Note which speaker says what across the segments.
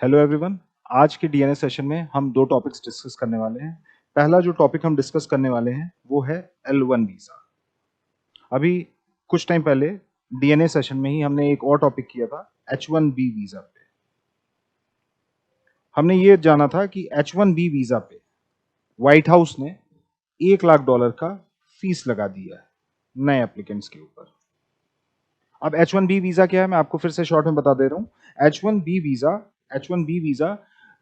Speaker 1: Hello everyone. आज के DNA session में हम दो टॉपिक्स डिस्कस करने वाले हैं। पहला जो टॉपिक हम डिस्कस करने वाले हैं वो है L1 वीज़ा। अभी कुछ टाइम पहले डीएनए सेशन में ही हमने एक और टॉपिक किया था H1B वीज़ा पे। हमने ये जाना था कि H1B वीज़ा पे व्हाइट हाउस ने $1 लाख का फीस लगा दिया है नए एप्लीकेंट्स के ऊपर। अब H1B वीज़ा क्या है, मैं आपको फिर से शॉर्ट में बता दे रहा हूँ। H1B visa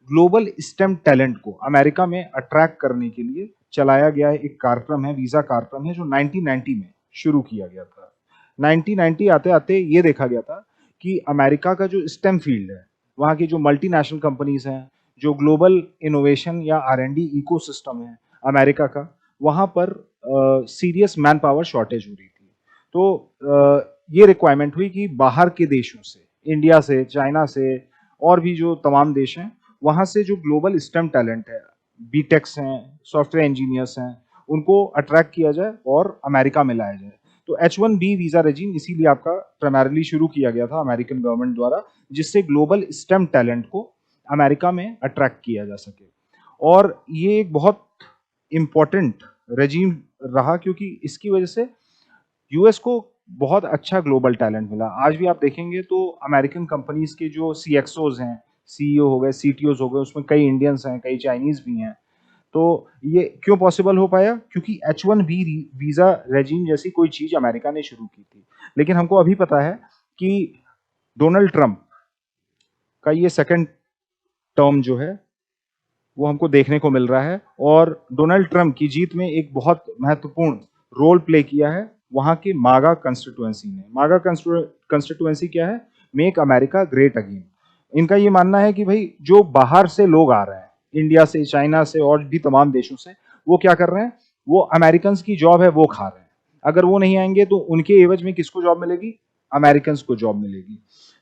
Speaker 1: global stem talent को अमेरिका में अट्रैक्ट करने के लिए चलाया गया एक कार्यक्रम है, वीज़ा कार्यक्रम है, जो 1990 में शुरू किया गया था। 1990 आते-आते ये देखा गया था कि अमेरिका का जो स्टेम फील्ड है, वहाँ की जो मल्टीनेशनल कंपनीज़ हैं, जो ग्लोबल इनोवेशन या R&D इकोसिस्टम है अमेरिका का, वहाँ पर सीरियस मैन पावर शॉर्टेज हो रही थी। तो ये रिक्वायरमेंट हुई कि बाहर के देशों से, इंडिया से, चाइना से और भी जो तमाम देश हैं, वहाँ से जो ग्लोबल स्टेम टैलेंट है, बीटेक्स हैं, सॉफ्टवेयर इंजीनियर्स हैं, उनको अट्रैक्ट किया जाए और अमेरिका में लाया जाए। तो H1B वीज़ा रेजिम इसीलिए आपका प्राइमरली शुरू किया गया था अमेरिकन गवर्नमेंट द्वारा, जिससे ग्लोबल स्टेम टैलेंट को अमेरिका में अट्रैक्ट किया जा सके। और ये एक बहुत इम्पोर्टेंट रेजिम रहा, क्योंकि इसकी वजह से यूएस को बहुत अच्छा ग्लोबल टैलेंट मिला। आज भी आप देखेंगे तो अमेरिकन कंपनीज के जो CXOs हैं, CEO हो गए, CTOs हो गए, उसमें कई इंडियंस हैं, कई चाइनीज भी हैं। तो ये क्यों पॉसिबल हो पाया? क्योंकि H1B वीजा रेजिम जैसी कोई चीज अमेरिका ने शुरू की थी। लेकिन हमको अभी पता है कि डोनाल्ड ट्रंप का ये सेकंड टर्म जो है वो हमको देखने को मिल रहा है, और डोनाल्ड ट्रंप की जीत में एक बहुत महत्वपूर्ण रोल प्ले किया है वहां के मागा कंस्टिट्यूएंसी ने। मागा कंस्टिट्यूएंसी क्या है? Make America great again. इनका ये मानना है कि भाई जो बाहर से लोग आ रहे हैं, इंडिया से, चाइना से और भी तमाम देशों से, वो क्या कर रहे हैं? वो अमेरिकन की जॉब है वो खा रहे हैं। अगर वो नहीं आएंगे तो उनके एवज में किसको जॉब मिलेगी? अमेरिकन को जॉब मिलेगी।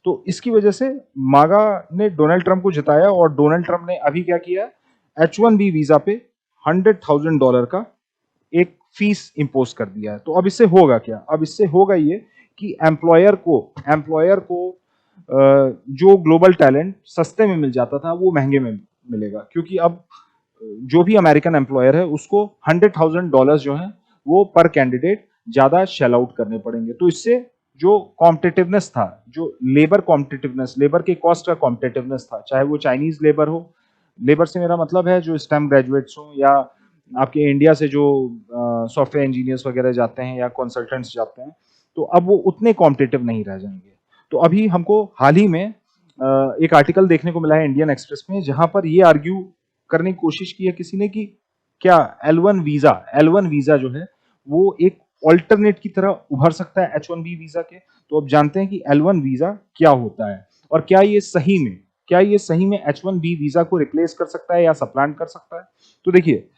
Speaker 1: तो इसकी वजह से मागा ने डोनाल्ड ट्रंप को जिताया, और डोनाल्ड ट्रंप ने अभी क्या किया? H1B वीजा पे $100,000 का एक फीस इंपोज कर दिया है। तो अब इससे होगा क्या? अब इससे होगा ये कि एम्प्लॉयर को जो ग्लोबल टैलेंट सस्ते में मिल जाता था वो महंगे में मिलेगा, क्योंकि अब जो भी अमेरिकन एम्प्लॉयर है उसको $100,000 जो है वो पर कैंडिडेट ज्यादा शेल आउट करने पड़ेंगे। तो इससे जो कॉम्पिटिटिवनेस था, जो लेबर कॉम्पिटिटिवनेस, लेबर के कॉस्ट का कॉम्पिटिटिवनेस था, चाहे वो चाइनीज लेबर हो, लेबर से मेरा मतलब है जो स्टेम ग्रेजुएट्स हो, या आपके इंडिया से जो सॉफ्टवेयर इंजीनियर्स वगैरह जाते हैं या कंसल्टेंट्स जाते हैं, तो अब वो उतने कॉम्पिटिटिव नहीं रह जाएंगे। तो अभी हमको हाल ही में एक आर्टिकल देखने को मिला है इंडियन एक्सप्रेस में, जहां पर ये आर्ग्यू करने की कोशिश की है किसी ने कि क्या L1 वीजा जो है वो एक ऑल्टरनेट की तरह उभर सकता है H1B वीजा के। तो अब जानते हैं कि L1 वीजा क्या होता है, और क्या ये सही में H1B वीजा को रिप्लेस कर सकता है या सप्लांट कर सकता है। तो देखिए,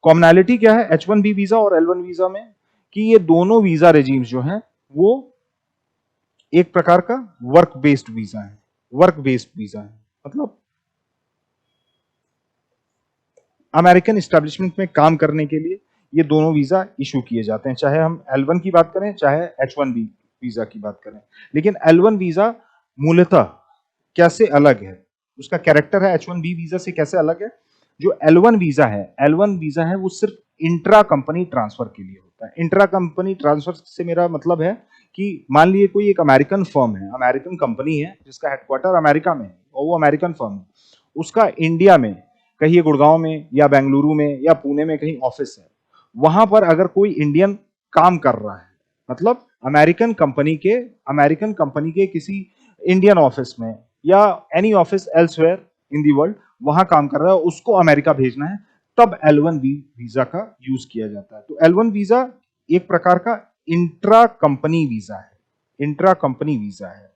Speaker 1: कॉमनैलिटी क्या है H1B वीजा और L1 वीजा में, कि ये दोनों वीजा रेजिम्स जो हैं वो एक प्रकार का वर्क बेस्ड वीजा है। मतलब अमेरिकन एस्टेब्लिशमेंट में काम करने के लिए ये दोनों वीजा इशू किए जाते हैं, चाहे हम L1 की बात करें चाहे H1B वीजा की बात करें। लेकिन L1 वीजा मूलतः कैसे अलग है, उसका कैरेक्टर है H1B वीजा से कैसे अलग है? जो L1 वीजा है वो सिर्फ इंट्रा कंपनी ट्रांसफर के लिए होता है। इंट्रा कंपनी ट्रांसफर से मेरा मतलब है कि मान लीजिए कोई एक अमेरिकन फर्म है, अमेरिकन कंपनी है जिसका हेडक्वार्टर अमेरिका में है, और वो अमेरिकन फर्म है, उसका इंडिया में कहिए गुड़गांव में या बेंगलुरु में या पुणे में कहीं ऑफिस है। वहां पर अगर कोई इंडियन काम कर रहा है, मतलब अमेरिकन कंपनी के किसी इंडियन ऑफिस में या any office elsewhere in the world, वहां काम कर रहा है, उसको अमेरिका भेजना है, तब L1 वीजा का यूज किया जाता है। तो L1 वीजा एक प्रकार का इंट्रा कंपनी वीजा है।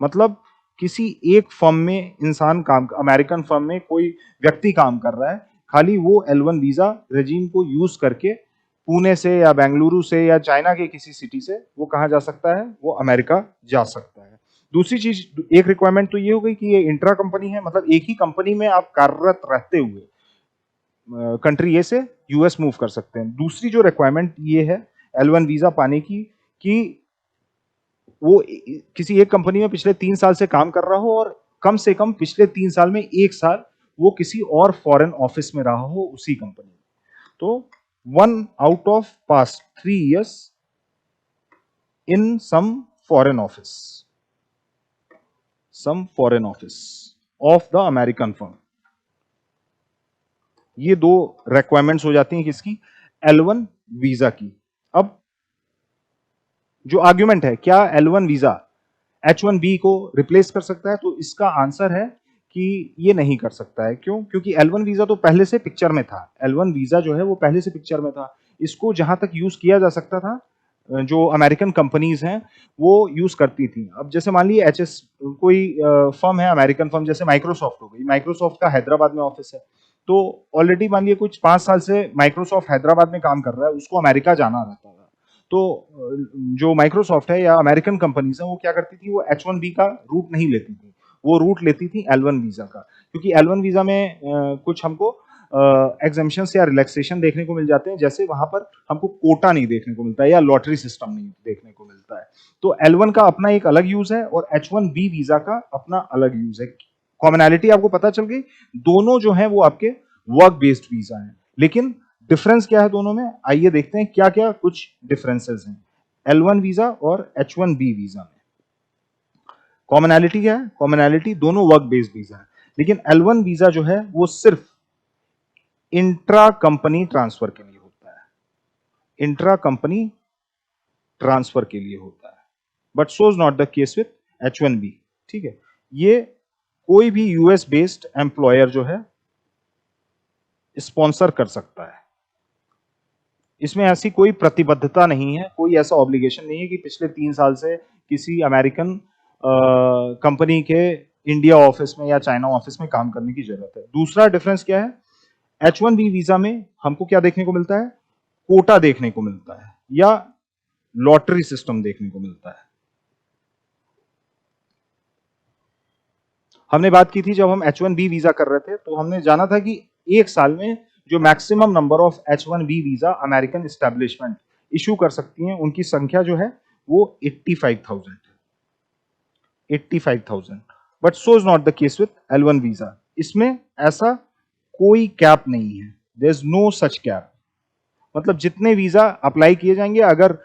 Speaker 1: मतलब किसी एक फर्म में इंसान काम, अमेरिकन फर्म में कोई व्यक्ति काम कर रहा है, खाली वो L1 वीजा रेजिम को यूज करके पुणे से या बेंगलुरु से या चाइना के किसी सिटी से वो कहाँ जा सकता है? वो अमेरिका जा सकता है। दूसरी चीज, एक रिक्वायरमेंट तो ये हो गई कि ये इंट्रा कंपनी है, मतलब एक ही कंपनी में आप कार्यरत रहते हुए कंट्री ए से यूएस मूव कर सकते हैं। दूसरी जो रिक्वायरमेंट ये है L1 वीजा पाने की, कि वो किसी एक कंपनी में पिछले 3 साल से काम कर रहा हो और कम से कम पिछले 3 साल में 1 साल वो किसी और फॉरेन ऑफिस में रहा हो उसी कंपनी में। तो 1 out of past 3 years in some foreign office of the American firm। ये दो रिक्वायरमेंट्स हो जाती हैं किसकी, L1 वीजा की। अब जो आर्ग्यूमेंट है, क्या L1 वीजा H1B को रिप्लेस कर सकता है, तो इसका आंसर है कि ये नहीं कर सकता है। क्यों? क्योंकि L1 वीजा तो पहले से पिक्चर में था। L1 वीजा जो है वो पहले से पिक्चर में था। इसको जहां तक यूज किया जा सकता था, जो अमेरिकन कंपनीज हैं वो यूज करती थी। अब जैसे मान लीजिए एचएस कोई फर्म है, अमेरिकन फर्म, जैसे माइक्रोसॉफ्ट हो गई। माइक्रोसॉफ्ट का हैदराबाद में ऑफिस है, तो ऑलरेडी मान लीजिए कुछ 5 साल से माइक्रोसॉफ्ट हैदराबाद में काम कर रहा है, उसको अमेरिका जाना रहता था। तो जो माइक्रोसॉफ्ट है या अमेरिकन कंपनीज है वो क्या करती थी, वो H1B का रूट नहीं लेती थी, वो रूट लेती थी L1 वीजा का। क्योंकि L1 वीजा में कुछ हमको एग्जेम्पशन या रिलैक्सेशन देखने को मिल जाते हैं, जैसे वहां पर हमको कोटा नहीं देखने को मिलता है या लॉटरी सिस्टम नहीं देखने को मिलता है। तो L1 का अपना एक अलग यूज है और H1B वीजा का अपना अलग यूज है। कॉमनैलिटी आपको पता चल गई, दोनों जो है वो आपके वर्क बेस्ड वीजा हैं। लेकिन डिफरेंस क्या है दोनों में, आइए देखते हैं क्या क्या कुछ डिफरेंसेस हैं L1 वीजा और H1B वीजा में। कॉमनैलिटी क्या है, कॉमनैलिटी दोनों वर्क बेस्ड वीजा है, लेकिन L1 वीजा जो है वो सिर्फ इंट्रा कंपनी ट्रांसफर के लिए होता है, इंट्रा कंपनी ट्रांसफर के लिए होता है। But so is not the case with H1B। ठीक है, ये कोई भी यूएस बेस्ड एम्प्लॉयर जो है स्पॉन्सर कर सकता है। इसमें ऐसी कोई प्रतिबद्धता नहीं है, कोई ऐसा ऑब्लिगेशन नहीं है कि पिछले 3 साल से किसी अमेरिकन कंपनी के इंडिया ऑफिस में या चाइना ऑफिस में काम करने की जरूरत है। दूसरा डिफरेंस क्या है, H1B वीजा में हमको क्या देखने को मिलता है, कोटा देखने को मिलता है या लॉटरी सिस्टम देखने को मिलता है। हमने बात की थी जब हम H1B वीजा कर रहे थे, तो हमने जाना था कि एक साल में जो maximum number of H1B visa American establishment issue कर सकती हैं, उनकी संख्या जो है वो 85,000 है, 85,000। But so is not the case with L1 visa. इसमें ऐसा कोई कैप नहीं है, there is no such cap. मतलब जितने वीजा अप्लाई किए जाएंगे, अगर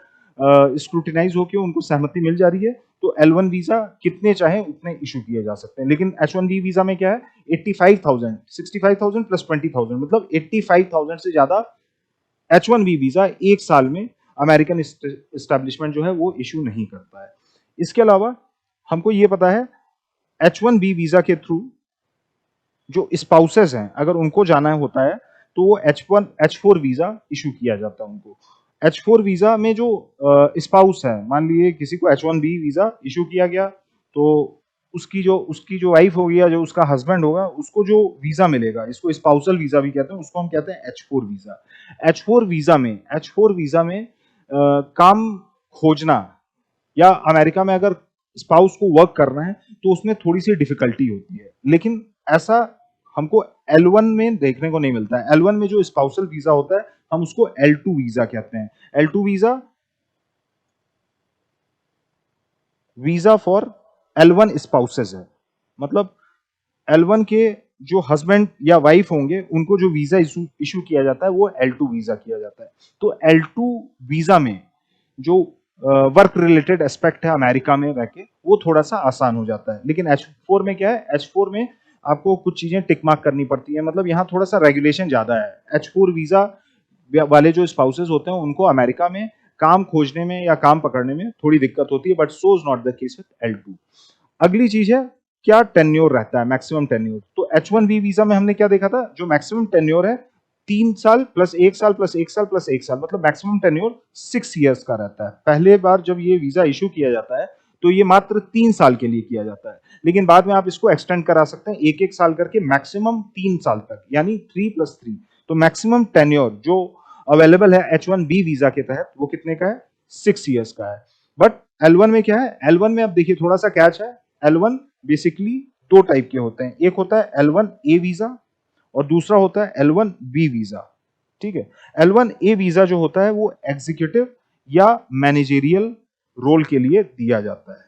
Speaker 1: स्क्रूटिनाइज होकर उनको सहमति मिल जा रही है, तो L1 वीजा कितने चाहे उतने इशू किए जा सकते हैं। लेकिन H1B वीजा में क्या है, 85,000, 65,000 प्लस 20,000, मतलब 85,000 से ज्यादा H1B वीजा एक साल में अमेरिकन एस्टेब्लिशमेंट जो है वो इशू नहीं करता है। इसके अलावा हमको ये पता है H1B वीजा के थ्रू जो स्पाउसेस हैं, अगर उनको जाना होता है तो वो H4 वीजा इशू किया जाता है उनको। H4 वीजा में जो स्पाउस है, मान लीजिए किसी को H1B वीजा इशू किया गया, तो उसकी जो वाइफ होगी या जो उसका हस्बैंड होगा, उसको जो वीजा मिलेगा, इसको स्पाउसल वीजा भी कहते हैं, उसको हम कहते हैं H4 वीजा। H4 वीजा में काम खोजना या अमेरिका में अगर स्पाउस को वर्क करना है तो उसमें थोड़ी सी डिफिकल्टी होती है, लेकिन ऐसा हमको L1 में देखने को नहीं मिलता है। L1 में जो स्पाउसल वीजा होता है हम उसको L2 वीजा कहते हैं। L2 visa for L1 spouses है, मतलब L1 के जो हस्बैंड या वाइफ होंगे उनको जो वीजा इशू किया जाता है वो L2 वीजा किया जाता है। तो L2 वीजा में जो वर्क रिलेटेड एस्पेक्ट है अमेरिका में रह के, वो थोड़ा सा आसान हो जाता है। लेकिन H4 में क्या है, H4 में आपको कुछ चीजें टिक मार्क करनी पड़ती है, मतलब यहाँ थोड़ा सा रेगुलेशन ज्यादा है। H4 वीजा वाले जो स्पाउसेस होते हैं उनको अमेरिका में काम खोजने में या काम पकड़ने में थोड़ी दिक्कत होती है, but so is not the case with L2। अगली चीज है क्या टेन्योर रहता है, मैक्सिमम टेन्योर। तो H1B वीजा में हमने क्या देखा था, जो मैक्सिमम टेन्योर है 3 साल प्लस 1 साल प्लस 1 साल प्लस 1 साल, मतलब मैक्सिमम टेन्योर 6 इयर्स का रहता है। पहले बार जब ये वीजा इशू किया जाता है तो ये मात्र 3 साल के लिए किया जाता है, लेकिन बाद में आप इसको एक्सटेंड करा सकते हैं एक एक साल करके, मैक्सिमम 3 साल तक, यानी 3+3। तो मैक्सिमम टेन्योर जो अवेलेबल है H1B वीजा के तहत वो कितने का है, 6 इयर्स का है। बट L1 में क्या है, L1 में अब देखिए थोड़ा सा कैच है। L1 बेसिकली 2 टाइप के होते हैं, एक होता है L1A वीजा और दूसरा होता है L1B वीजा। ठीक है, L1A वीजा जो होता है वो एग्जीक्यूटिव या मैनेजेरियल रोल के लिए दिया जाता है,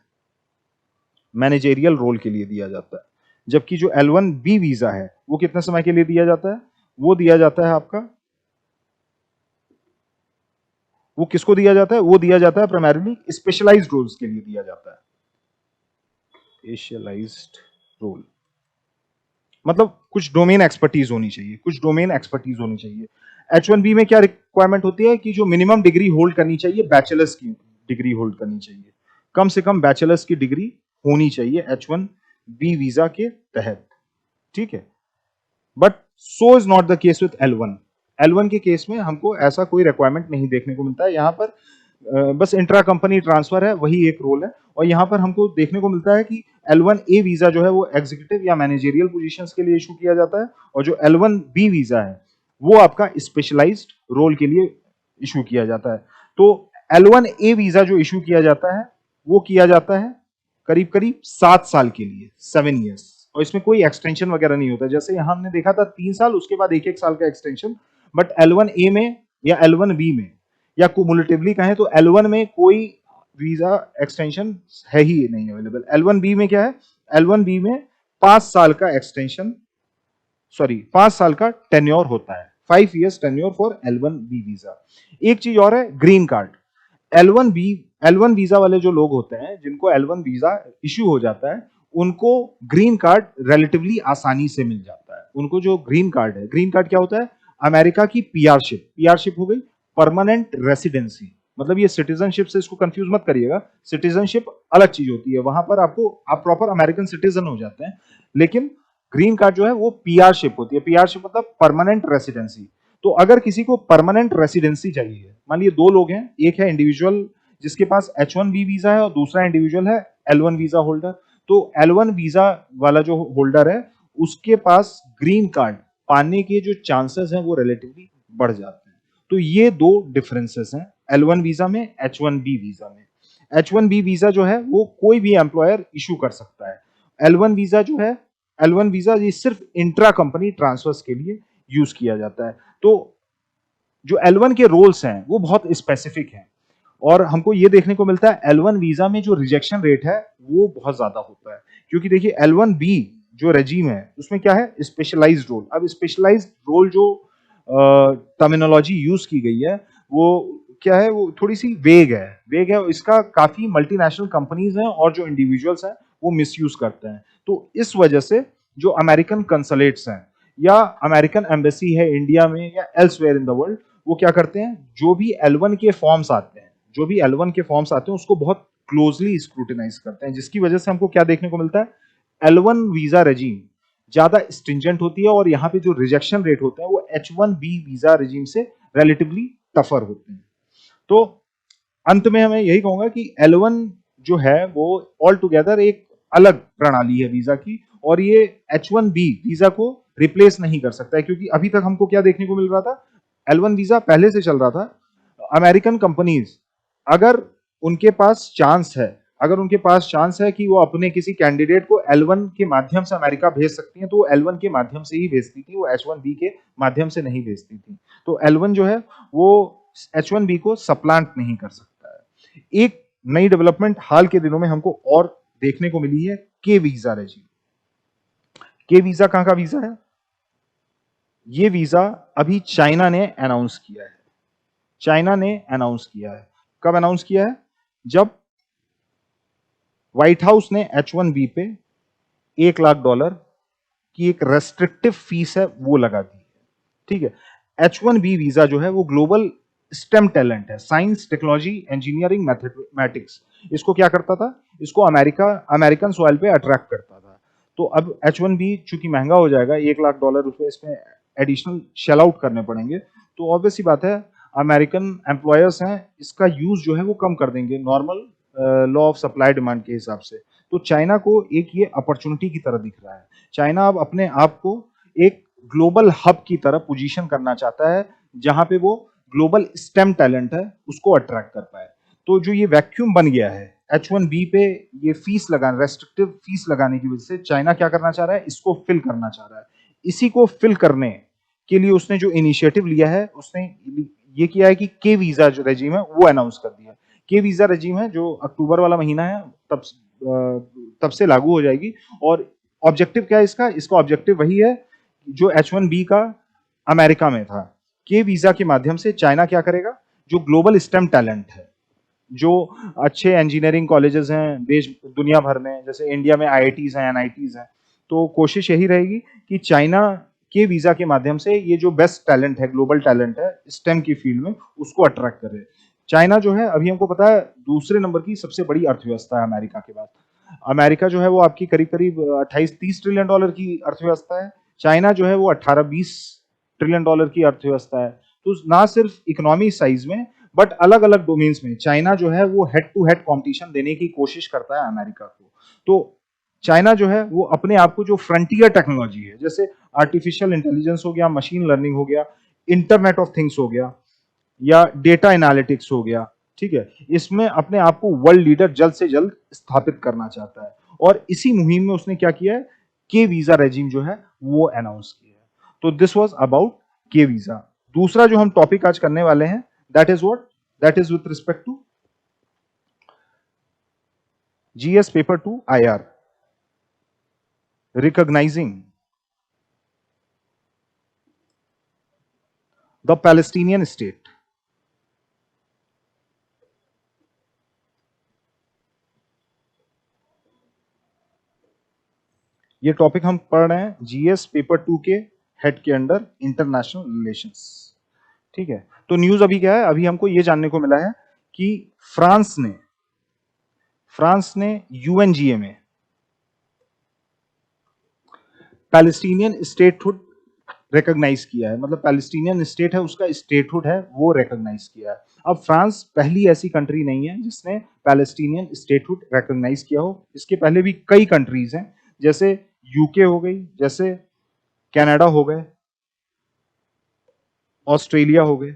Speaker 1: मैनेजेरियल रोल के लिए दिया जाता है। जबकि जो L1B वीजा है वो कितने समय के लिए दिया जाता है? वो दिया जाता है आपका, वो किसको दिया जाता है? वो दिया जाता है प्राइमरीली स्पेशलाइज्ड रोल्स के लिए दिया जाता है। स्पेशलाइज्ड रोल मतलब कुछ डोमेन एक्सपर्टीज होनी चाहिए, कुछ डोमेन एक्सपर्टीज होनी चाहिए। H1B में क्या रिक्वायरमेंट होती है कि जो मिनिमम डिग्री होल्ड करनी चाहिए, बैचलर्स की डिग्री होल्ड करनी चाहिए, कम से कम बैचलर्स की डिग्री होनी चाहिए H1B वीजा के तहत, ठीक है। But so is not the case with L1। L1 के केस में हमको ऐसा कोई रिक्वायरमेंट नहीं देखने को मिलता है। यहाँ पर बस इंट्रा कंपनी ट्रांसफर है, वही एक रोल है। और यहाँ पर हमको देखने को मिलता है कि L1A वीजा जो है वो एग्जीक्यूटिव या मैनेजरियल पोजीशंस के लिए इशू किया जाता है, और जो L1B वीजा है वो आपका स्पेशलाइज्ड रोल के लिए इशू किया जाता है। तो L1A वीजा जो इशू किया जाता है वो किया जाता है करीब करीब 7 साल के लिए, 7 ईयर्स, और इसमें कोई एक्सटेंशन वगैरह नहीं होता। जैसे यहां हमने देखा था 3 साल, उसके बाद एक साल का एक्सटेंशन। बट L1A में या L1B में या कुमुलेटिवली कहें तो L1 में कोई वीजा एक्सटेंशन है ही नहीं अवेलेबल। L1B में क्या है? L1B में 5 साल का एक्सटेंशन, सॉरी 5 साल का टेन्योर होता है, 5 years tenure for L1B visa. एक चीज और है, ग्रीन कार्ड। L1 वीजा वाले जो लोग होते हैं जिनको L1 वीजा इश्यू हो जाता है, उनको ग्रीन कार्ड रिलेटिवली आसानी से मिल जाता है। उनको जो ग्रीन कार्ड है, ग्रीन कार्ड क्या होता है? अमेरिका की पीआरशिप, पीआरशिप हो गई परमानेंट रेसिडेंसी। मतलब ये सिटीजनशिप से इसको कंफ्यूज मत करिएगा, सिटीजनशिप अलग चीज होती है, वहां पर आपको आप प्रॉपर अमेरिकन सिटीजन हो जाते हैं। लेकिन ग्रीन कार्ड जो है वो पीआरशिप होती है, पीआरशिप मतलब परमानेंट रेसिडेंसी। तो अगर किसी को परमानेंट रेसिडेंसी चाहिए, मान लीजिए 2 लोग हैं, एक है इंडिविजुअल जिसके पास H1B वीजा है और दूसरा इंडिविजुअल है L1 वीजा होल्डर। तो L1 वीजा वाला जो होल्डर है उसके पास ग्रीन कार्ड पाने के जो चांसेस हैं वो रिलेटिवली बढ़ जाते हैं। तो ये 2 डिफरेंसेस हैं L1 वीजा में, H1B वीजा में। H1B वीजा जो है वो कोई भी एम्प्लॉयर इशू कर सकता है। L1 वीजा जो है, L1 वीजा ये सिर्फ इंट्रा कंपनी ट्रांसफर्स के लिए यूज किया जाता है। तो जो L1 के रोल्स हैं वो बहुत स्पेसिफिक हैं, और हमको ये देखने को मिलता है L1 वीजा में जो रिजेक्शन रेट है वो बहुत ज्यादा होता है। क्योंकि देखिए L1B जो रेजीम है उसमें क्या है? Specialised role. अब स्पेशलाइज्ड रोल जो टर्मिनोलॉजी यूज की गई है वो क्या है? वो थोड़ी सी वेग है, वेग है। इसका काफी मल्टीनेशनल कंपनीज हैं और जो इंडिविजुअल्स हैं वो मिसयूज करते हैं। तो इस वजह से जो अमेरिकन कंसुलेट्स हैं या अमेरिकन एम्बेसी है इंडिया में या एल्सवेयर इन द वर्ल्ड, वो क्या करते हैं? जो भी L1 के फॉर्म्स आते हैं, जो भी L1 के फॉर्म्स आते हैं उसको बहुत क्लोजली स्क्रूटिनाइज करते हैं, जिसकी वजह से हमको क्या देखने को मिलता है? L1 वीजा रेजीम ज्यादा स्ट्रिंजेंट होती है, और यहाँ पे जो रिजेक्शन रेट होते हैं वो H1B वीजा रेजीम से रिलेटिवली टफर होते हैं। तो अंत में मैं यही कहूंगा कि L1 जो है वो ऑल टुगेदर एक अलग प्रणाली है वीजा की, और ये H1B वीजा को रिप्लेस नहीं कर सकता है। क्योंकि अभी तक हमको क्या देखने को मिल रहा था? L1 वीजा पहले से चल रहा था। अमेरिकन कंपनीज अगर उनके पास चांस है, अगर उनके पास चांस है कि वो अपने किसी कैंडिडेट को L1 के माध्यम से अमेरिका भेज सकती हैं, तो वो L1 के माध्यम से ही भेजती थी, वो H1B के माध्यम से नहीं भेजती थी। तो L1 जो है वो H1B को सप्लांट नहीं कर सकता है। एक नई डेवलपमेंट हाल के दिनों में हमको और देखने को मिली है, के वीजा रेजीम। के वीजा कहां का वीजा है? ये वीजा अभी चाइना ने अनाउंस किया है। चाइना ने अनाउंस किया है। कब अनाउंस किया है? जब व्हाइट हाउस ने H1B पे $1 लाख की एक रेस्ट्रिक्टिव फीस है वो लगा दी है, ठीक है। H1B वीजा जो है वो ग्लोबल स्टेम टैलेंट है, साइंस, टेक्नोलॉजी, इंजीनियरिंग, मैथमेटिक्स। इसको क्या करता था? इसको अमेरिकन सॉइल पे अट्रैक्ट करता था। तो अब H1B चूंकि महंगा हो जाएगा, $1 लाख रुपए इसमें एडिशनल शेल आउट करने पड़ेंगे, तो ऑब्वियस सी बात है अमेरिकन एम्प्लॉयर्स हैं इसका यूज जो है वो कम कर देंगे, normal law of supply demand के हिसाब से। तो चाइना को एक ये अपॉर्चुनिटी की तरह दिख रहा है। चाइना अब अपने आप को एक ग्लोबल हब की तरह पोजीशन करना चाहता है, जहां पे वो ग्लोबल स्टेम टैलेंट है उसको अट्रैक्ट कर पाए। तो जो ये वैक्यूम बन गया है H1B पे, ये फीस लगाने, रेस्ट्रिक्टिव फीस लगाने की वजह से चाइना क्या करना चाह रहा है? इसको फिल करना चाह रहा है। इसी को फिल करने के लिए उसने जो इनिशिएटिव लिया है, उसने ये किया है कि के वीजा जो रेजीम है वो अनाउंस कर दिया। के वीजा रेजीम है जो अक्टूबर वाला महीना है तब से लागू हो जाएगी, और ऑब्जेक्टिव क्या है इसका? इसका ऑब्जेक्टिव वही है जो H1B का अमेरिका में था। के वीजा के माध्यम से चाइना क्या करेगा? जो ग्लोबल स्टेम टैलेंट है, जो अच्छे इंजीनियरिंग कॉलेजेस हैं देश दुनिया भर में, जैसे इंडिया में आईआईटीज हैं, एनआईटीज हैं, तो कोशिश यही रहेगी कि चाइना के वीजा के माध्यम से ये जो बेस्ट टैलेंट है, ग्लोबल टैलेंट है स्टेम की फील्ड में, उसको अट्रैक्ट करे। चाइना जो है अभी हमको पता है दूसरे नंबर की सबसे बड़ी अर्थव्यवस्था है अमेरिका के बाद। अमेरिका जो है वो आपकी करीब करीब 28-30 ट्रिलियन डॉलर की अर्थव्यवस्था है। चाइना जो है वो 18-20 ट्रिलियन डॉलर की अर्थव्यवस्था है। तो ना सिर्फ इकोनॉमी साइज में बट अलग अलग डोमेन्स में चाइना जो है वो हेड टू हेड कॉम्पिटिशन देने की कोशिश करता है अमेरिका को। तो चाइना जो है वो अपने आप को जो फ्रंटियर टेक्नोलॉजी है, जैसे आर्टिफिशियल इंटेलिजेंस हो गया, मशीन लर्निंग हो गया, इंटरनेट ऑफ थिंग्स हो गया, या डेटा एनालिटिक्स हो गया, ठीक है, इसमें अपने आप को वर्ल्ड लीडर जल्द से जल्द स्थापित करना चाहता है। और इसी मुहिम में उसने क्या किया है? के वीजा रेजिम जो है वो अनाउंस किया है। तो this was about K visa. दूसरा जो हम टॉपिक आज करने वाले हैं that is what? That is with respect to GS paper 2 IR, recognizing the Palestinian state। ये टॉपिक हम पढ़ रहे हैं जीएस पेपर 2 के हेड के अंडर, इंटरनेशनल रिलेशंस। ठीक है, तो न्यूज अभी क्या है? अभी हमको ये जानने को मिला है कि फ्रांस ने यूएनजीए में पैलेस्टीनियन स्टेटहुड रिकॉग्नाइज किया है। मतलब पैलेस्टीनियन स्टेट है, उसका स्टेटहुड है वो रिकॉग्नाइज किया है। अब फ्रांस पहली ऐसी कंट्री नहीं है जिसने पैलेस्टीनियन स्टेटहुड रिकॉग्नाइज किया हो। इसके पहले भी कई कंट्रीज हैं, जैसे यूके हो गई, जैसे कनाडा हो गए, ऑस्ट्रेलिया हो गए।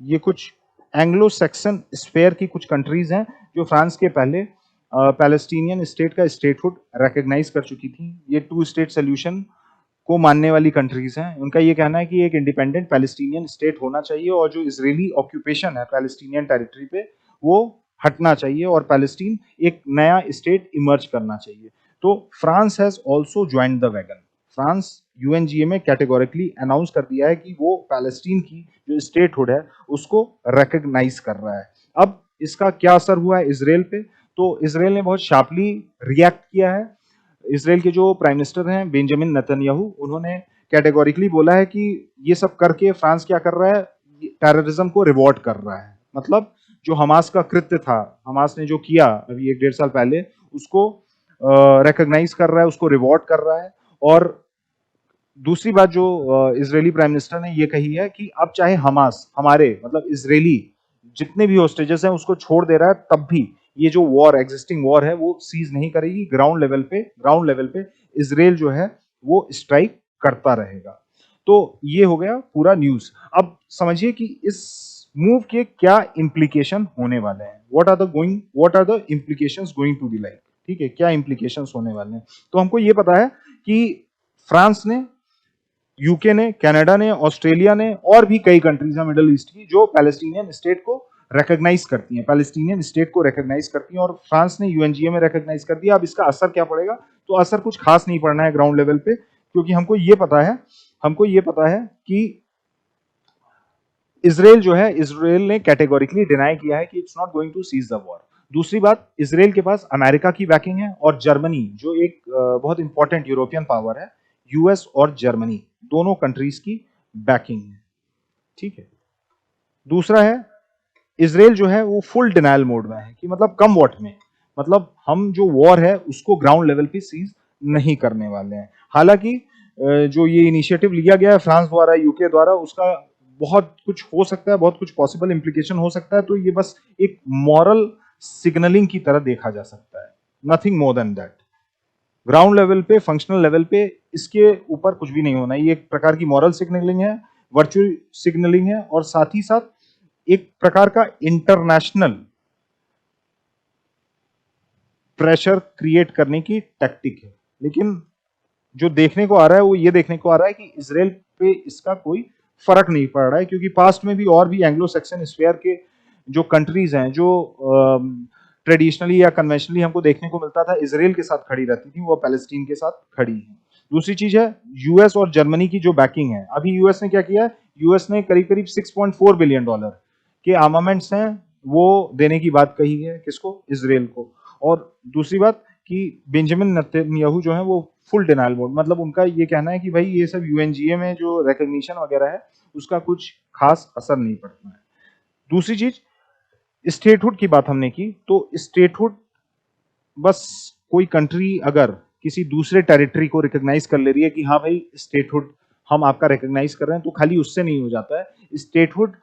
Speaker 1: ये कुछ एंग्लो सैक्सन स्फेयर की कुछ कंट्रीज हैं जो फ्रांस के पहले पैलेस्टीनियन स्टेट का स्टेटहुड रिकॉग्नाइज कर चुकी थी। ये टू स्टेट सोल्यूशन को मानने वाली कंट्रीज हैं। उनका ये कहना है कि एक इंडिपेंडेंट पैलेस्टीनियन स्टेट होना चाहिए और जो इजरायली ऑक्यूपेशन है पैलेस्टीनियन टेरिटरी पे वो हटना चाहिए और पैलेस्टीन एक नया स्टेट इमर्ज करना चाहिए। तो France has also joined the wagon. France UNGA में कैटेगोरिकली अनाउंस कर दिया है कि वो पैलेस्टीन की जो स्टेटहुड है उसको रिकॉग्नाइज कर रहा है। अब इसका क्या असर हुआ है इसराइल पे? तो इसराइल ने बहुत शार्पली रिएक्ट किया है। इसराइल के जो प्राइम मिनिस्टर हैं बेंजामिन नेतन्याहू, उन्होंने कैटेगोरिकली बोला है कि ये सब करके फ्रांस क्या कर रहा है? टेररिज्म को रिवॉर्ड कर रहा है। मतलब जो हमास का कृत्य था, हमास ने जो किया अभी 1-1.5 साल पहले, उसको रिकॉग्नाइज कर रहा है, उसको रिवॉर्ड कर रहा है। और दूसरी बात जो इजरायली प्राइम मिनिस्टर ने ये कही है कि अब चाहे हमास हमारे मतलब इजरायली जितने भी होस्टेजेस हैं उसको छोड़ दे रहा है, तब भी ये जो वॉर एग्जिस्टिंग वॉर है वो सीज नहीं करेगी। ग्राउंड लेवल पे इसराइल जो है वो स्ट्राइक करता रहेगा। तो ये हो गया पूरा न्यूज। अब समझिए कि इस मूव के क्या इंप्लीकेशन होने वाले हैं। What are the implications going to be like. ठीक है, क्या इंप्लीकेशंस होने वाले हैं? तो हमको ये पता है कि फ्रांस ने, यूके ने, कनाडा ने, ऑस्ट्रेलिया ने और भी कई कंट्रीज हैं मिडिल ईस्ट की जो पैलेस्टीनियन स्टेट को रिकॉग्नाइज करती हैं, पैलेस्टीनियन स्टेट को रिकॉग्नाइज करती हैं, और फ्रांस ने यूएनजीए में रिकॉग्नाइज कर दिया। अब इसका असर क्या पड़ेगा? तो असर कुछ खास नहीं पड़ना है ग्राउंड लेवल पे, क्योंकि हमको ये पता है कि इसराइल जो है, इसराइल ने कैटेगोरिकली डिनाई किया है कि it's not going to cease the war. दूसरी बात, इसराइल के पास अमेरिका की बैकिंग है और जर्मनी जो एक बहुत इंपॉर्टेंट यूरोपियन पावर है, यूएस और जर्मनी दोनों कंट्रीज की बैकिंग है। ठीक है, दूसरा है इसराइल जो है वो फुल डिनायल मोड में है कि मतलब कम वॉट में, मतलब हम जो वॉर है उसको ग्राउंड लेवल पे सीज नहीं करने वाले हैं। हालांकि जो ये इनिशिएटिव लिया गया है फ्रांस द्वारा, यूके द्वारा, उसका बहुत कुछ हो सकता है, बहुत कुछ पॉसिबल इंप्लीकेशन हो सकता है। तो ये बस एक मॉरल सिग्नलिंग की तरह देखा जा सकता है, nothing more than that. Ground level पे, फंक्शनल लेवल पे इसके ऊपर कुछ भी नहीं होना। ये एक प्रकार की मॉरल सिग्नलिंग है, वर्चुअल सिग्नलिंग है, और साथ ही साथ एक प्रकार का इंटरनेशनल प्रेशर क्रिएट करने की टैक्टिक है। लेकिन जो देखने को आ रहा है वो ये देखने को आ रहा है कि इसराइल पे इसका कोई फर्क नहीं पड़ रहा है, क्योंकि पास्ट में भी और भी एंग्लो सैक्सन स्फीयर के जो कंट्रीज हैं, जो ट्रेडिशनली या कन्वेंशनली हमको देखने को मिलता था इजराइल के साथ खड़ी रहती थी, वो पैलेस्टीन के साथ खड़ी है। दूसरी चीज है यूएस और जर्मनी की जो बैकिंग है। अभी यूएस ने क्या किया, यूएस ने करीब करीब $6.4 बिलियन के आर्मामेंट्स हैं वो देने की बात कही है, किसको, इजराइल को। और दूसरी बात कि बेंजामिन नेतन्याहू जो है वो फुल डिनायल मोड, मतलब उनका ये कहना है कि भाई ये सब यूएनजीए में जो रिकॉग्निशन वगैरह है उसका कुछ खास असर नहीं पड़ता है। दूसरी चीज स्टेटहुड की बात हमने की, तो स्टेटहुड बस कोई कंट्री अगर किसी दूसरे टेरिटरी को रिकॉग्नाइज कर ले रही है कि हाँ भाई स्टेटहुड हम आपका रिकॉग्नाइज कर रहे हैं, तो खाली उससे नहीं हो जाता है। स्टेटहुड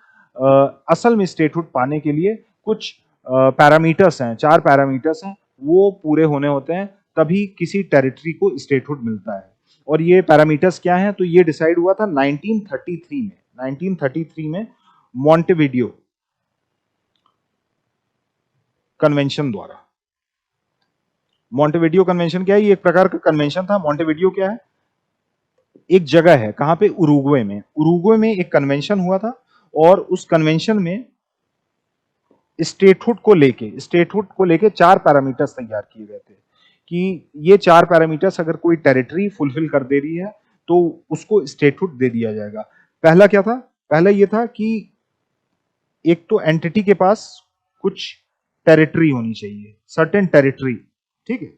Speaker 1: असल में स्टेटहुड पाने के लिए कुछ पैरामीटर्स हैं, 4 पैरामीटर्स हैं, वो पूरे होने होते हैं तभी किसी टेरिटरी को स्टेटहुड मिलता है। और ये पैरामीटर्स क्या हैं, तो ये डिसाइड हुआ था 1933 में। 1933 में मॉन्टेविडियो कन्वेंशन द्वारा। मॉन्टेविडियो कन्वेंशन क्या है, ये एक प्रकार का कन्वेंशन था। मॉन्टेविडियो क्या है, एक जगह है, कहां पे, उरुग्वे में। उरुग्वे में एक कन्वेंशन हुआ था और उस कन्वेंशन में स्टेटहुड को लेके 4 पैरामीटर्स तैयार किए गए थे कि ये 4 पैरामीटर्स अगर कोई टेरिटरी फुलफिल कर दे रही है तो उसको स्टेटहुड दे दिया जाएगा। पहला क्या था, पहला ये था कि एक तो एंटिटी के पास कुछ टेरिटरी होनी चाहिए, सर्टेन टेरिटरी, ठीक है,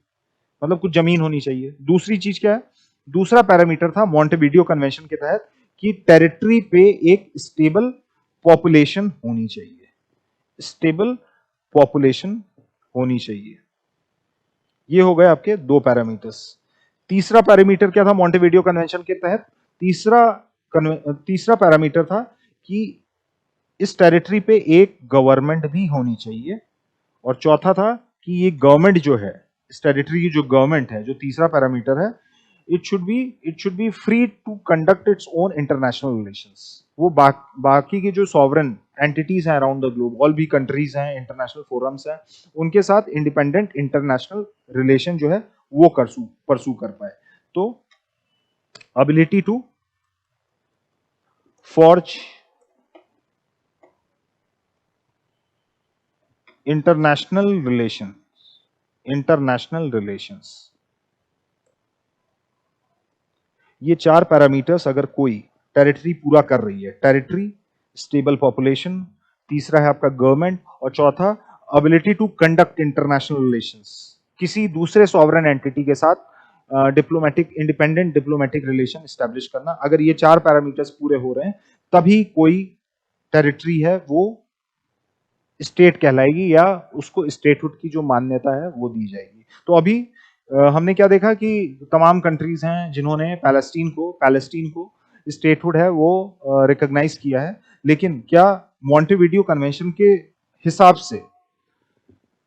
Speaker 1: मतलब कुछ जमीन होनी चाहिए। दूसरी चीज क्या है, दूसरा पैरामीटर था मॉन्टेविडियो कन्वेंशन के तहत कि टेरिटरी पे एक स्टेबल पॉपुलेशन होनी चाहिए, स्टेबल पॉपुलेशन होनी चाहिए। ये हो गए आपके 2 पैरामीटर्स। तीसरा पैरामीटर क्या था मॉन्टेविडियो कन्वेंशन के तहत, तीसरा पैरामीटर था कि इस टेरिटरी पे एक गवर्नमेंट भी होनी चाहिए। और चौथा था कि ये गवर्नमेंट जो है, इस टेरिटरी की जो गवर्नमेंट है, जो तीसरा पैरामीटर है, it should be free to conduct its own international relations. वो बाकी के जो सॉवरेन एंटिटीज हैं अराउंड द ग्लोब, ऑल भी कंट्रीज हैं, इंटरनेशनल फोरम्स हैं, उनके साथ इंडिपेंडेंट इंटरनेशनल रिलेशन जो है वो परसू कर पाए। तो ability to forge international relations, ये 4 पैरामीटर्स अगर कोई टेरिटरी पूरा कर रही है, टेरिटरी, स्टेबल पॉपुलेशन, तीसरा है आपका गवर्नमेंट, और चौथा ability to conduct international relations, किसी दूसरे सॉवरेन एंटिटी के साथ इंडिपेंडेंट डिप्लोमेटिक रिलेशन एस्टेब्लिश करना, अगर ये 4 पैरामीटर्स पूरे हो रहे हैं तभी कोई टेरिटरी है वो स्टेट कहलाएगी या उसको स्टेटहुड की जो मान्यता है वो दी जाएगी। तो अभी हमने क्या देखा कि तमाम कंट्रीज हैं जिन्होंने पैलेस्टीन को स्टेटहुड है वो रिकॉग्नाइज किया है, लेकिन क्या मॉन्टेविडियो कन्वेंशन के हिसाब से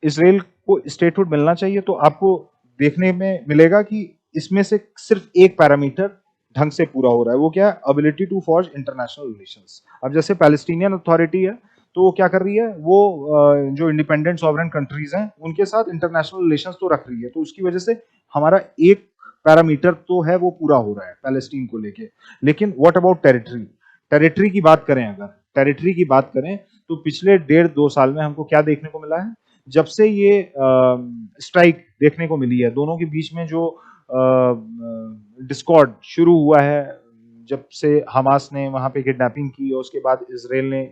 Speaker 1: इजराइल को स्टेटहुड मिलना चाहिए? तो आपको देखने में मिलेगा कि इसमें से सिर्फ एक पैरामीटर ढंग से पूरा हो रहा है, वो क्या है, ability to forge international relations. अब जैसे पैलेस्टीनियन अथॉरिटी है तो वो क्या कर रही है, वो जो इंडिपेंडेंट सॉवरेन कंट्रीज हैं उनके साथ इंटरनेशनल रिलेशंस तो रख रही है, तो उसकी वजह से हमारा एक पैरामीटर तो है वो पूरा हो रहा है पैलेस्टीन को लेके। लेकिन व्हाट अबाउट टेरिटरी की बात करें, अगर टेरिटरी की बात करें तो पिछले 1.5-2 साल में हमको क्या देखने को मिला है, जब से ये स्ट्राइक देखने को मिली है, दोनों के बीच में जो डिस्कॉर्ड शुरू हुआ है, जब से हमास ने वहां पे किडनैपिंग की और उसके बाद इसराइल ने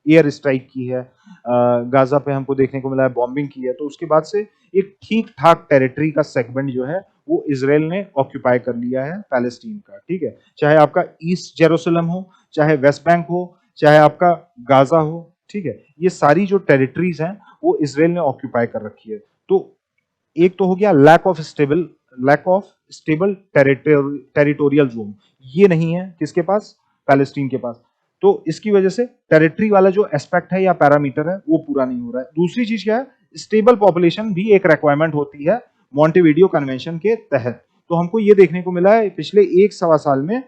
Speaker 1: एयर स्ट्राइक की है, गाजा पे हमको देखने को मिला है बॉम्बिंग की है, तो उसके बाद से एक ठीक ठाक टेरिटरी का सेगमेंट जो है वो इसराइल ने ऑक्यूपाई कर लिया है पैलेस्टीन का, ठीक है, चाहे आपका ईस्ट जेरूसलम हो, चाहे वेस्ट बैंक हो, चाहे आपका गाजा हो, ठीक है, ये सारी जो टेरिटरीज हैं वो इसराइल ने ऑक्यूपाई कर रखी है। तो एक तो हो गया lack of stable territorial zone, ये नहीं है किसके पास, पैलेस्टीन के पास। तो इसकी वजह से टेरिटरी वाला जो एस्पेक्ट है या पैरामीटर है वो पूरा नहीं हो रहा है। दूसरी चीज क्या है, स्टेबल पॉपुलेशन भी एक रिक्वायरमेंट होती है मॉन्टेविडियो कन्वेंशन के तहत। तो हमको ये देखने को मिला है पिछले 1-1.25 साल में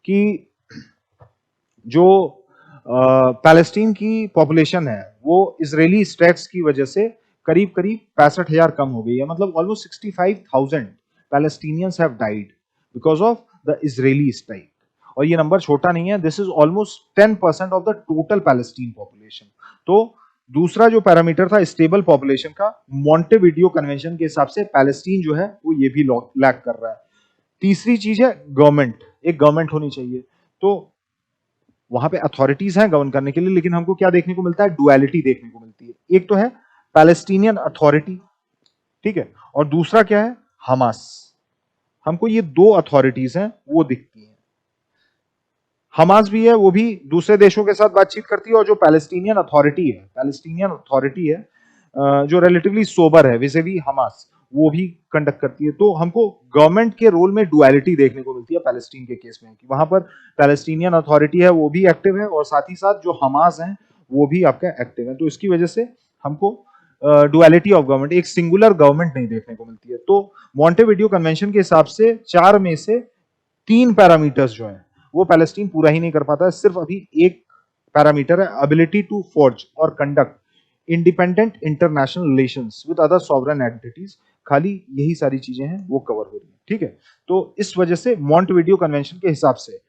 Speaker 1: कि जो पैलेस्टीन की पॉपुलेशन है वो इजरायली स्टेट्स की वजह से करीब करीब 65,000 कम हो गई है, मतलब almost 65,000 Palestinians have died because of the Israeli strike. और ये नंबर छोटा नहीं है, this is almost 10% of the total Palestine population. तो दूसरा जो पैरामीटर था स्टेबल पॉपुलेशन का, मॉन्टेविडियो कन्वेंशन के हिसाब से पैलेस्टीन जो है वो ये भी लैक कर रहा है। तीसरी चीज है गवर्नमेंट, एक गवर्नमेंट होनी चाहिए। तो वहां पे अथॉरिटीज हैं गवर्न करने के लिए, लेकिन हमको क्या देखने को मिलता है, डुअलिटी देखने को मिलती है। एक तो है पैलेस्टीनियन अथॉरिटी, ठीक है, और दूसरा क्या है, हमास। हमको ये दो अथॉरिटीज हैं वो दिखती हैं। हमास भी है, वो भी दूसरे देशों के साथ बातचीत करती है, और जो पैलेस्टीनियन अथॉरिटी है जो रिलेटिवली सोबर है वैसे भी हमास, वो भी कंडक्ट करती है। तो हमको गवर्नमेंट के रोल में डुअलिटी देखने को मिलती है पैलेस्टीन के केस में, कि वहां पर पैलेस्टीनियन अथॉरिटी है वो भी एक्टिव है, और साथ ही साथ जो हमास है वो भी आपका एक्टिव है। तो इसकी वजह से हमको डुअलिटी ऑफ गवर्नमेंट, एक सिंगुलर गवर्नमेंट नहीं देखने को मिलती है। तो मॉन्टेविडियो कन्वेंशन के हिसाब से 4 में से 3 पैरामीटर्स जो है वो पैलेस्टीन पूरा ही नहीं कर पाता है। सिर्फ अभी एक पैरामीटर है, एबिलिटी टू फोर्ज और conduct independent international relations with other sovereign entities, खाली यही सारी चीजें हैं वो कवर हो रही है, ठीक है। तो इस वजह से मॉन्टेविडियो कन्वेंशन के हिसाब से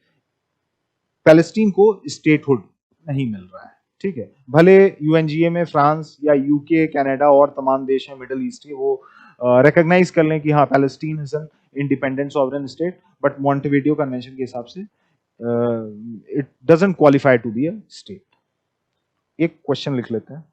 Speaker 1: पैलेस्टीन को स्टेटहुड नहीं मिल रहा है, ठीक है। भले यूएनजीए में फ्रांस या यूके, कनाडा और तमाम देश हैं मिडिल ईस्ट के, वो रिकॉग्नाइज कर लें कि हाँ Palestine is an independent sovereign state, but Montevideo convention के हिसाब से it doesn't qualify to be a state. एक क्वेश्चन लिख लेते हैं।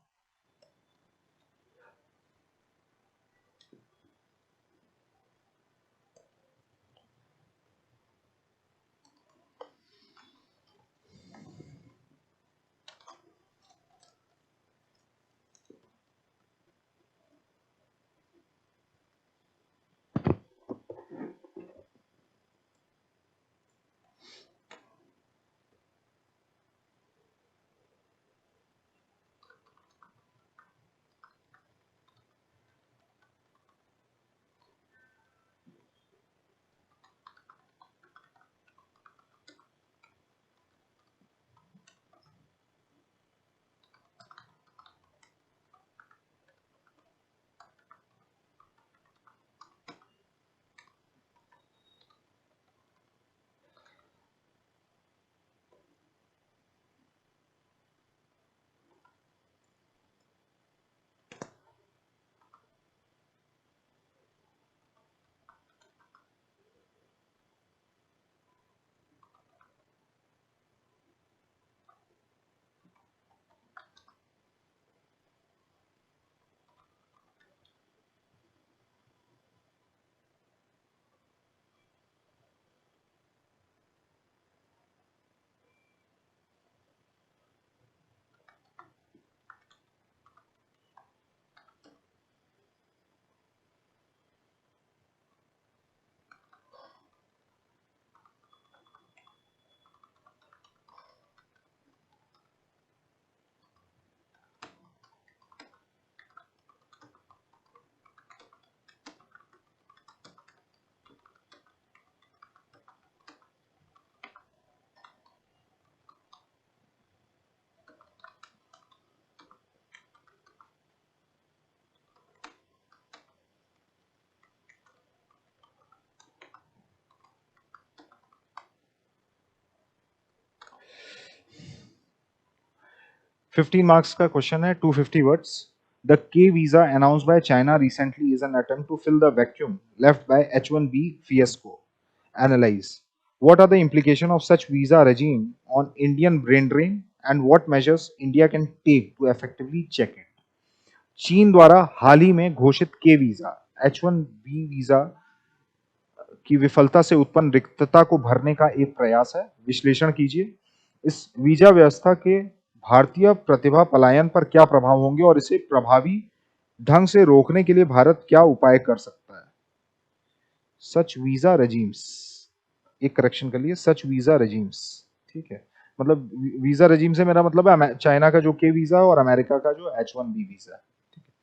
Speaker 1: फिफ्टीन मार्क्स का क्वेश्चन है, 250 words. The K visa announced by China recently is an attempt to fill the vacuum left by H1B fiasco. Analyze what are the implications of such visa regime on Indian brain drain and what measures India can take to effectively check it. चीन द्वारा हाल ही में घोषित के visa, H1B visa की विफलता से उत्पन्न रिक्तता को भरने का एक प्रयास है। विश्लेषण कीजिए। इस वीजा व्यवस्था के भारतीय प्रतिभा पलायन पर क्या प्रभाव होंगे और इसे प्रभावी ढंग से रोकने के लिए भारत क्या उपाय कर सकता है। सच वीजा रेजिम्स, एक करेक्शन कर लिए, सच वीजा रेजिम्स, ठीक है। मतलब वीजा रेजिम से मेरा मतलब है चाइना का जो के वीजा है और अमेरिका का जो H1B वीजा है।